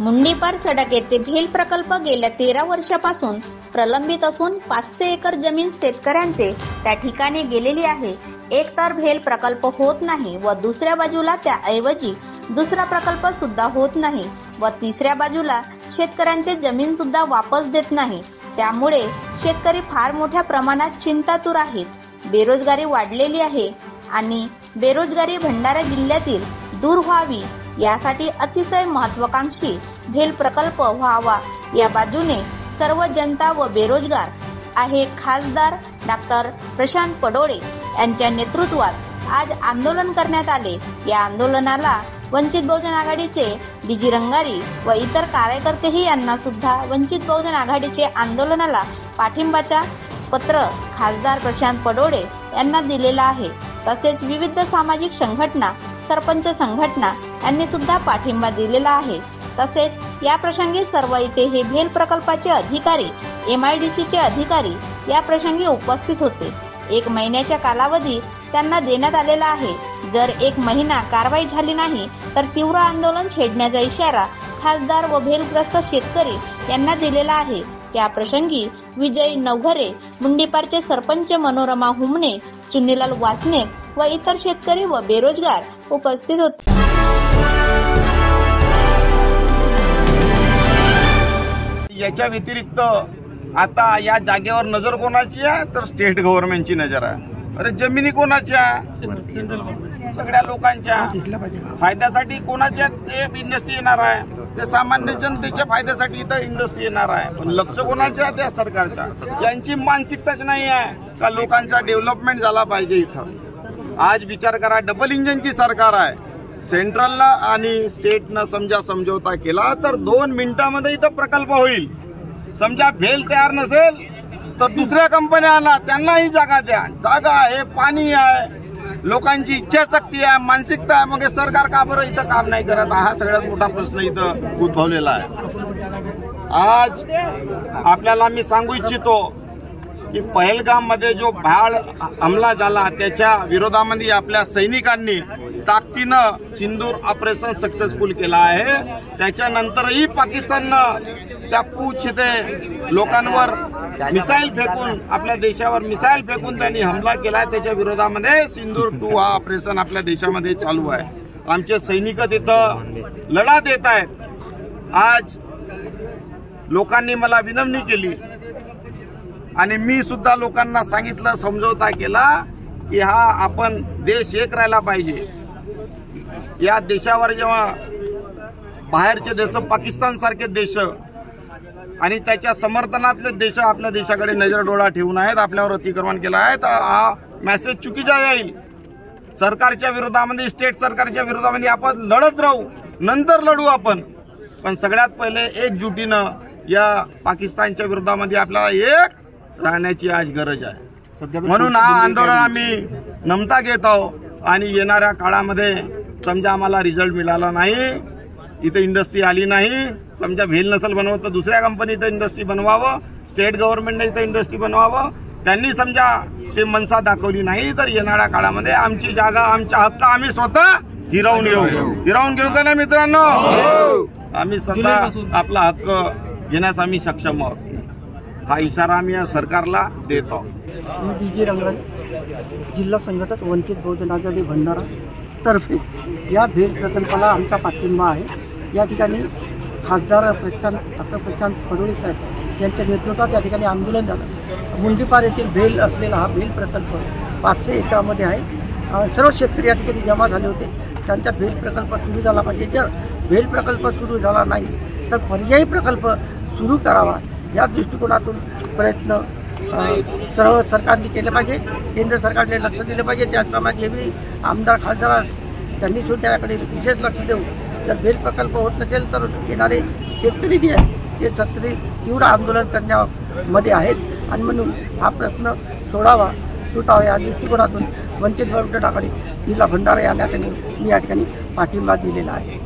मुंडीपार सडक येथे भेल प्रकल्प गेल्या 13 वर्षापासून प्रलंबित असून 500 एकर जमीन शेतकऱ्यांचे त्या ठिकाणी गेलेली आहे। एक तर भेल प्रकल्प होत नाही व दुसऱ्या बाजूला त्याऐवजी दुसरा प्रकल्प सुद्धा होत नाही व तिसऱ्या बाजूला शेतकऱ्यांचे जमीन सुद्धा वापस देत नाही। त्यामुळे शेतकरी फार मोठ्या प्रमाणात चिंतातूर आहेत। बेरोजगारी वाढलेली आहे आणि बेरोजगारी भंडारा जिल्ह्यातील दूर व्हावी यासाठी अतिशय महत्वाकांक्षी भेल प्रकल्प व्हावा या बाजूने सर्व जनता व बेरोजगार आहे। खासदार डॉक्टर प्रशांत पडोळे यांच्या नेतृत्वात आज आंदोलन करण्यात आले। या आंदोलनाला वंचित बहुजन आघाडीचे डीजी रंगारी व इतर कार्यकर्तेही यांना सुद्धा वंचित बहुजन आघाडीचे आंदोलनाला पाठिंबाचा पत्र खासदार प्रशांत पडोळे यांना दिलेला आहे। तसेच विविध सामाजिक संघटना सरपंच संघटना यांनी सुद्धा पाठिंबा दिलेला आहे। तसेच या प्रसंगी सर्व इथे हे भेल प्रकल्पाचे अधिकारी MIDC चे अधिकारी या प्रसंगी उपस्थित होते। 1 महिन्याच्या कालावधी त्यांना देण्यात आलेला आहे। जर 1 महिना कारवाई झाली नाही तर तीव्र आंदोलन छेडण्याचा इशारा खासदार व भेलग्रस्त शेतकरी यांना दिलेला आहे। या प्रसंगी विजय नवघरे, मुंडीपारचे सरपंच मनोरमा हुमणे, चुन्नीलाल वासने व इतर शेतकरी व बेरोजगार उपस्थित होते। याच्या व्यतिरिक्त आता या जागेवर नजर कोणाची आहे तर स्टेट गव्हर्नमेंटची नजर आहे। अरे जमिनी कोणाच्या? सगळ्या लोकांच्या फायद्यासाठी कोणाच्या इंडस्ट्री येणार आहे? ते सामान्य जनतेच्या फायद्यासाठी इथं इंडस्ट्री येणार आहे। पण लक्ष कोणाच्या? त्या सरकारच्या। यांची मानसिकताच नाही आहे का लोकांचा डेव्हलपमेंट झाला पाहिजे। इथं आज विचार करा, डबल इंजिनची सरकार आहे। सेंट्रलला आणि स्टेटनं समजा समझोता केला तर 2 मिनिटांमध्ये इथं प्रकल्प होईल। समजा भेल तयार नसेल तर दुसऱ्या कंपन्या आला त्यांनाही जागा द्या। जागा आहे, पाणी आहे, लोकांची इच्छाशक्ती आहे, मानसिकता आहे, मग सरकार का बरं इथं काम नाही करत? हा सगळ्यात मोठा प्रश्न इथं उद्भवलेला आहे। आज आपल्याला मी सांगू इच्छितो की पहलगाम मध्ये जो भ्याड हमला झाला त्याच्या विरोधामध्ये आपल्या सैनिकांनी ताकदीनं सिंदूर ऑपरेशन सक्सेसफुल केला आहे। त्याच्यानंतरही पाकिस्ताननं त्या पूछ ते लोकांवर मिसाईल फेकून, आपल्या देशावर मिसाईल फेकून त्यांनी हमला केला। त्याच्या विरोधामध्ये सिंदूर 2 हा ऑपरेशन आपल्या देशामध्ये चालू आहे। आमचे सैनिक तिथं लढा देत आहेत। आज लोकांनी मला विनवणी केली आणि मी सुद्धा लोकांना सांगितलं, समझोता केला की हा आपण देश एक राहायला पाहिजे। या देशावर जेव्हा बाहेरचे देश, पाकिस्तान सारखे देश आणि त्याच्या समर्थनातले देश आपल्या देशाकडे नजर डोळा ठेवून आहेत, आपल्यावर अतिक्रमण केलं आहे, तर हा मेसेज चुकीचा येईल। सरकारच्या विरोधामध्ये, स्टेट सरकारच्या विरोधामध्ये आपण लढत राहू, नंतर लढू आपण, पण सगळ्यात पहिले एकजुटीनं या पाकिस्तानच्या विरोधामध्ये आपल्याला एक राहण्याची आज गरज आहे। म्हणून हा आंदोलन आम्ही नमता घेत आहोत आणि येणाऱ्या काळामध्ये समजा आम्हाला रिझल्ट मिळाला नाही, इथे इंडस्ट्री आली नाही, समजा भेल नसल बनवत तर दुसऱ्या कंपनीत इंडस्ट्री बनवावं, स्टेट गव्हर्नमेंटने इथं इंडस्ट्री बनवावं, त्यांनी समजा ते मनसा दाखवली नाही तर येणाऱ्या काळामध्ये आमची जागा, आमचा हक्क आम्ही स्वतः हिरावून घेऊ का नाही मित्रांनो? आम्ही स्वतः आपला हक्क घेण्यास आम्ही सक्षम आहोत। हा इशारा आम्ही या सरकारला देत आहोत। मी डीजी रंगारी, जिल्हा संघटक वंचित बहुजन आघाडी भंडारा तर्फे या भेल प्रकल्पाला आमचा पाठिंबा आहे। या ठिकाणी खासदार डॉक्टर प्रशांत पडोळे साहेब यांच्या नेतृत्वात या ठिकाणी आंदोलन झालं। मुंडीपार येथील भेल असलेला हा भेल प्रकल्प 500 एकरामध्ये आहे। सर्व शेतकरी या ठिकाणी जमा झाले होते। त्यांचा भेल प्रकल्प सुरू झाला पाहिजे। जर भेल प्रकल्प सुरू झाला नाही तर पर्यायी प्रकल्प सुरू करावा या दृष्टिकोनातून प्रयत्न सर्व सरकारने केले पाहिजे। केंद्र सरकारने लक्ष दिले पाहिजे। त्याचप्रमाणे हे आमदार खासदार त्यांनी सुद्धा याकडे विशेष लक्ष देऊ। जर भेल प्रकल्प होत नसेल तर येणारे शेतकरी जे आहेत ते शेतकरी तीव्र आंदोलन करण्यामध्ये आहेत आणि म्हणून हा प्रश्न सुटावा या दृष्टिकोनातून वंचित बहुजन आघाडी जिल्हा भंडारा या नात्याने मी या ठिकाणी पाठिंबा दिलेला आहे।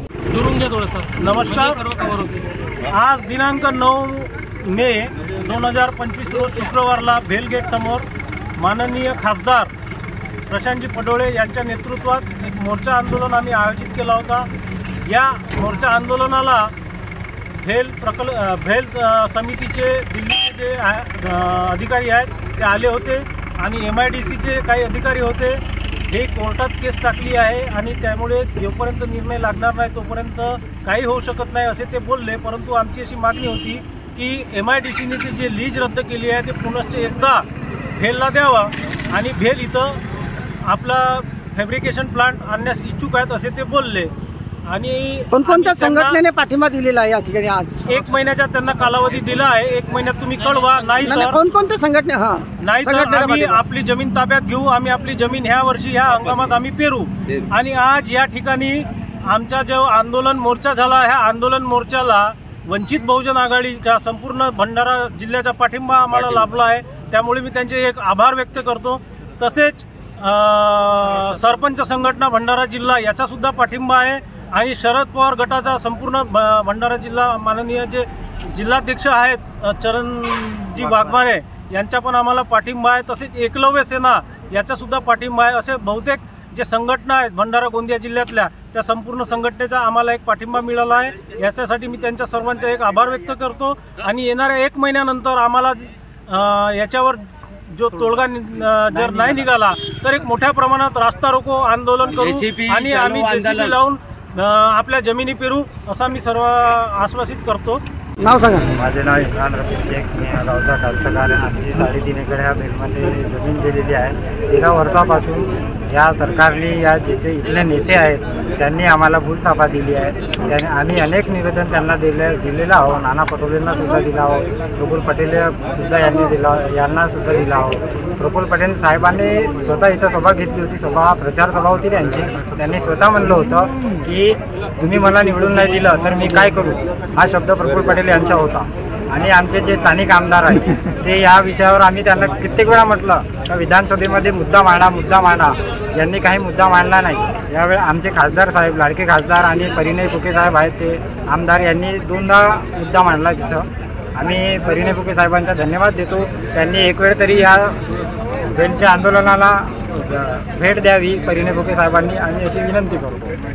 नमस्कार। आज दिनांक 9 मे 2025 रोज शुक्रवारला भेल गेट समोर माननीय खासदार प्रशांतजी पडोळे यांच्या नेतृत्वात एक मोर्चा आंदोलन आम्ही आयोजित केला होता। या मोर्चा आंदोलनाला भेल समितीचे दिल्लीचे जे अधिकारी आहेत ते आले होते आणि MIDCचे काही अधिकारी होते. हे कोर्टात केस टाकली आहे आणि त्यामुळे जोपर्यंत निर्णय लागणार नाही तोपर्यंत काही होऊ शकत नाही असे ते बोलले. परंतु आमची अशी मागणी होती की MIDCने जे लीज रद्द केली आहे ते पुनश्च एकदा भेलला द्यावा आणि भेल इथं आपला फॅब्रिकेशन प्लांट आणण्यास इच्छुक आहेत असे ते बोलले. आणि कोणकोणत्या संघटनेने पाठिंबा दिलेला आहे या ठिकाणी? आज 1 महिन्याचा त्यांना कालावधी दिला आहे. 1 महिन्यात तुम्ही कळवा, नाही तर कोणकोणत्या संघटने नाही तर आम्ही आपली जमीन ताब्यात घेऊ. आम्ही आपली जमीन ह्या वर्षी ह्या हंगामात आम्ही पेरू. आणि आज या ठिकाणी आमचा जो आंदोलन मोर्चा झाला, ह्या आंदोलन मोर्चाला वंचित बहुजन आघाडीच्या संपूर्ण भंडारा जिल्ह्याचा पाठिंबा आम्हाला लाभला आहे. त्यामुळे मी त्यांचे एक आभार व्यक्त करतो. तसेच सरपंच संघटना भंडारा जिल्हा याचा सुद्धा पाठिंबा आहे आणि शरद पवार गटाचा संपूर्ण भंडारा जिल्हा माननीय जे जिल्हाध्यक्ष आहेत चरणजी वाघमारे यांचा पण आम्हाला पाठिंबा आहे. तसेच एकलव्य सेना याचा सुद्धा पाठिंबा आहे. असे बहुतेक जे संघटना आहेत भंडारा गोंदिया जिल्ह्यातल्या त्या संपूर्ण संघटनेचा आम्हाला एक पाठिंबा मिळाला आहे. याच्यासाठी मी त्यांच्या सर्वांचा एक आभार व्यक्त करतो. आणि येणाऱ्या 1 महिन्यानंतर आम्हाला याच्यावर जो तोडगा जर नाही निघाला तर एक मोठ्या प्रमाणात रास्ता रोको आंदोलन करू आणि आम्ही JCB लावून आपल्या जमिनी पेरू असा मी सर्व आश्वासित करतो. नाव सांगा. माझे नाव इम्रान रफीक शेख. मी गावचा कास्तकार आहे. आमची 3.5 एकर ह्या भेलमध्ये जमीन दिलेली आहे. 13 वर्षापासून या सरकारने या जे इथले नेते आहेत त्यांनी आम्हाला भूलथापा दिली आहे. त्याने आम्ही अनेक निवेदन त्यांना दिलेलं आहोत. नाना पटोलेंना सुद्धा दिला आहोत. प्रफुल्ल पटेल सुद्धा यांना सुद्धा दिला आहोत. प्रफुल्ल पटेल साहेबांनी स्वतः इथं सभा घेतली होती. प्रचार सभा होती त्यांची. त्यांनी स्वतः म्हणलं होतं की तुम्ही मला निवडून नाही दिलं तर मी काय करू, हा शब्द प्रफुल्ल पटेल यांचा होता. आणि आमचे जे स्थानिक आमदार आहेत ते या विषयावर आम्ही त्यांना कित्येक वेळा म्हटलं का विधानसभेमध्ये मुद्दा मांडा. यांनी काही मुद्दा मांडला नाही. यावेळी आमचे खासदार साहेब, लाडके खासदार आणि परिणय फुके साहेब आहेत ते आमदार, यांनी 2दा मुद्दा मांडला तिथं. आम्ही परिणय फुके साहेबांचा धन्यवाद देतो. त्यांनी एक वेळ तरी या भेलच्या आंदोलनाला भेट द्यावी परिणय फुके साहेबांनी, आम्ही अशी विनंती करतो.